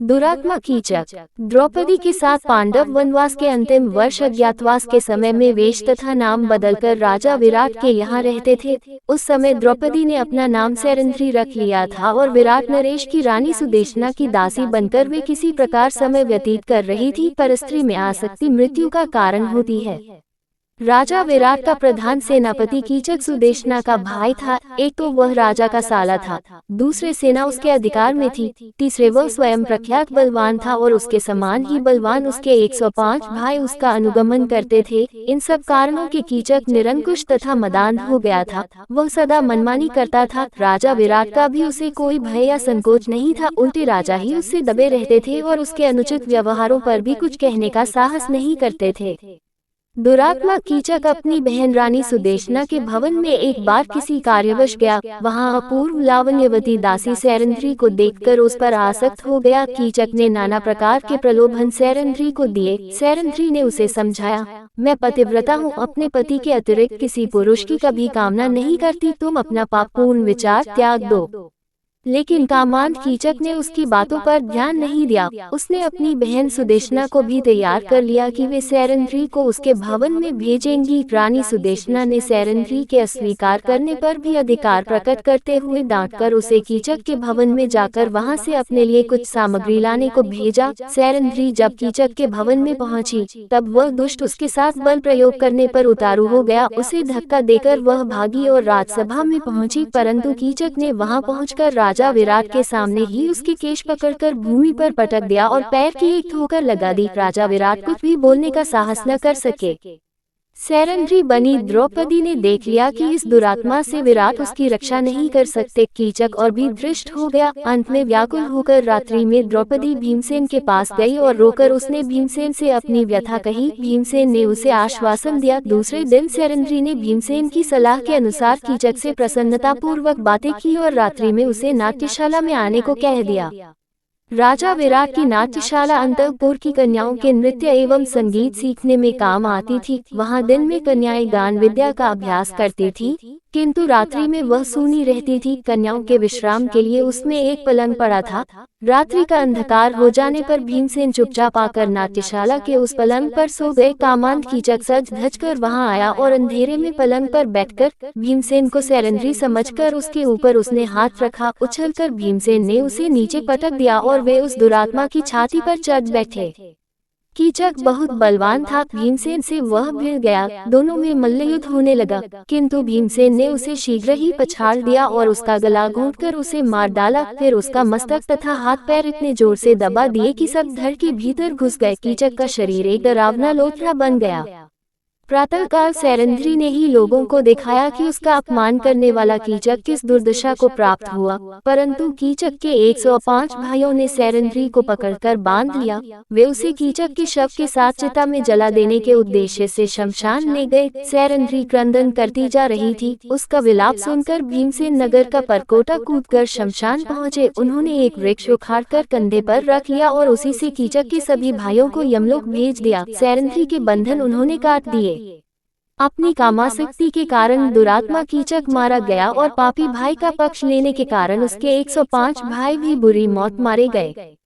दुरात्मा कीचक। द्रौपदी के साथ पांडव वनवास के अंतिम वर्ष अज्ञातवास के समय में वेश तथा नाम बदलकर राजा विराट के यहाँ रहते थे। उस समय द्रौपदी ने अपना नाम सैरंध्री रख लिया था और विराट नरेश की रानी सुदेशना की दासी बनकर वे किसी प्रकार समय व्यतीत कर रही थी। पर स्त्री में आसक्ति मृत्यु का कारण होती है। राजा विराट का प्रधान सेनापति कीचक सुदेशना का भाई था। एक तो वह राजा का साला था, दूसरे सेना उसके अधिकार में थी, तीसरे वह स्वयं प्रख्यात बलवान था और उसके समान ही बलवान उसके 105 भाई उसका अनुगमन करते थे। इन सब कारणों के कीचक निरंकुश तथा मदान्ध हो गया था। वह सदा मनमानी करता था। राजा विराट का भी उसे कोई भय या संकोच नहीं था, उल्टे राजा ही उससे दबे रहते थे और उसके अनुचित व्यवहारों पर भी कुछ कहने का साहस नहीं करते थे। दुरात्मा कीचक अपनी बहन रानी सुदेशना के भवन में एक बार किसी कार्यवश गया। वहां अपूर्व लावण्यवती दासी सैरंध्री को देखकर उस पर आसक्त हो गया। कीचक ने नाना प्रकार के प्रलोभन सैरंध्री को दिए। सैरंध्री ने उसे समझाया, मैं पतिव्रता हूँ, अपने पति के अतिरिक्त किसी पुरुष की कभी कामना नहीं करती, तुम अपना पापपूर्ण विचार त्याग दो। लेकिन कामांध कीचक ने उसकी बातों पर ध्यान नहीं दिया। उसने अपनी बहन सुदेशना को भी तैयार कर लिया कि वे सैरंध्री को उसके भवन में भेजेंगी। रानी सुदेशना ने सैरंध्री के अस्वीकार करने पर भी अधिकार प्रकट करते हुए डांटकर उसे कीचक के भवन में जाकर वहां से अपने लिए कुछ सामग्री लाने को भेजा। सैरंध्री जब कीचक के भवन में पहुंची तब वह दुष्ट उसके साथ बल प्रयोग करने पर उतारू हो गया। उसे धक्का देकर वह भागी और राजसभा में पहुंची, परंतु कीचक ने वहां पहुंचकर राजा विराट के सामने ही उसके केश पकड़कर भूमि पर पटक दिया और पैर की एक ठोकर लगा दी। राजा विराट कुछ भी बोलने का साहस न कर सके। सैरंध्री बनी द्रौपदी ने देख लिया कि इस दुरात्मा से विराट उसकी रक्षा नहीं कर सकते। कीचक और भी धृष्ट हो गया। अंत में व्याकुल होकर रात्रि में द्रौपदी भीमसेन के पास गई और रोकर उसने भीमसेन से अपनी व्यथा कही। भीमसेन ने उसे आश्वासन दिया। दूसरे दिन सैरंध्री ने भीमसेन की सलाह के अनुसार कीचक से प्रसन्नता पूर्वक बातें की और रात्रि में उसे नाट्यशाला में आने को कह दिया। राजा विराट की नाट्यशाला अंतःपुर की कन्याओं के नृत्य एवं संगीत सीखने में काम आती थी। वहां दिन में कन्याएं गान विद्या का अभ्यास करती थी, किंतु रात्रि में वह सूनी रहती थी। कन्याओं के विश्राम के लिए उसमें एक पलंग पड़ा था। रात्रि का अंधकार हो जाने पर भीमसेन चुपचाप आकर नाट्यशाला के उस पलंग पर सो गए। कामांध कीचक सज धज कर वहां आया और अंधेरे में पलंग पर बैठकर भीमसेन को सैरंध्री समझकर उसके ऊपर उसने हाथ रखा। उछलकर भीमसेन ने उसे नीचे पटक दिया और वे उस दुरात्मा की छाती पर चढ़ बैठे। कीचक बहुत बलवान था, भीमसेन से वह भिड़ गया। दोनों में मल्लयुद्ध होने लगा, किंतु भीमसेन ने उसे शीघ्र ही पछाड़ दिया और उसका गला घोंटकर उसे मार डाला। फिर उसका मस्तक तथा हाथ पैर इतने जोर से दबा दिए कि सब धड़ के भीतर घुस गए। कीचक का शरीर एक डरावना लोथड़ा बन गया। प्रातःकाल सैरंध्री ने ही लोगों को दिखाया कि उसका अपमान करने वाला कीचक किस दुर्दशा को प्राप्त हुआ, परंतु कीचक के 105 भाइयों ने सैरंध्री को पकड़कर बांध लिया। वे उसे कीचक के शव के साथ चिता में जला देने के उद्देश्य से शमशान ले गए। सैरंध्री क्रंदन करती जा रही थी। उसका विलाप सुनकर भीमसेन नगर का परकोटा कूदकर शमशान पहुंचे। उन्होंने एक वृक्ष उखाड़कर कंधे पर रख लिया और उसी से कीचक के सभी भाइयों को यमलोक भेज दिया। सैरंध्री के बंधन उन्होंने काट दिए। अपनी कामासक्ति के कारण दुरात्मा कीचक मारा गया और पापी भाई का पक्ष लेने के कारण उसके 105 भाई भी बुरी मौत मारे गए।